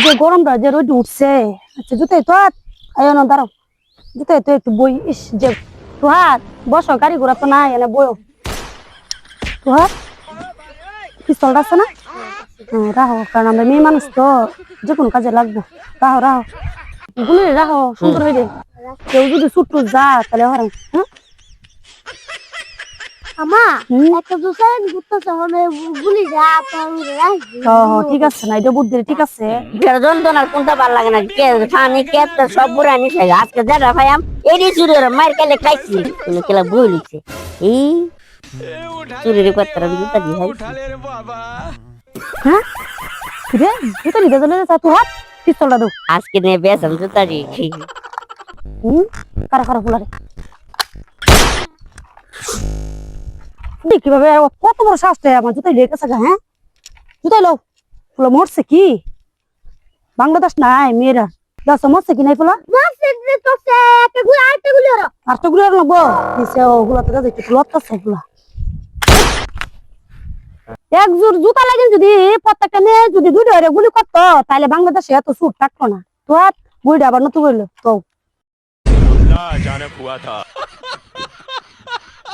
যে গরমটা যে রোদ উঠছে। আচ্ছা জুতাই তো আয় না দাঁড়াও, জুতাই তো একটু বই ইস যে তুহার বসো, গাড়ি ঘোড়া তো নাই এনে বইও। তুহার পিস্তলটা আছে না? হ্যাঁ রাহো, কারণ আমরা মেয়ে মানুষ তো যে কোনো কাজে লাগবো। রাহো রাহো, গুলি রাহো সুন্দর হয়ে যায়। কেউ যদি ছুট্টু যা তাহলে হরাই। হ্যাঁ আমা একটা দুসরা ঘুরতেছে হবে গুলি যা পাউরে রাখবি। ঠিক আছে না, এটা বুদ্ধি ঠিক আছে। যন্ত্রণার কোনটা ভাল লাগে না কে ফানি কেটটা সব বুড়া নিছে আজকে যেটা ভাইয়াম এডি চুরির মার কেলে খাইছি তুমি কেলা বই লিখছে এই চুরির কথা জুতা দি হাই হ্যাঁ রে জুতা নিতে চলে যা, তুহার পিস্তলটা দাও। আজকে নিয়ে বেসম জুতা দি কারা কারা ফুলারে কিভাবে কত বড় সাহস আমার জুতাই লেগেছে। হ্যাঁ জুতাই লো, ফুলা মরছে কি? বাংলাদেশ নাই মেয়েরা গাছ মরছে কি নাই ফুলা? মারছে তো সে একটা গুলি আরেকটা গুলি হলো। আটটা গুলো লাগবো দিছে ওগুলাতে দেখি লড়তেছে ফুলা। এক জোর জুতা লাগেন যদি প্রত্যেকটা নিয়ে যদি দুইটা গুলি করতো তাহলে বাংলাদেশে এত সুট থাকতো না। তো আর বইটা আবার নতুন করলো তো ना अचानक हुआ था।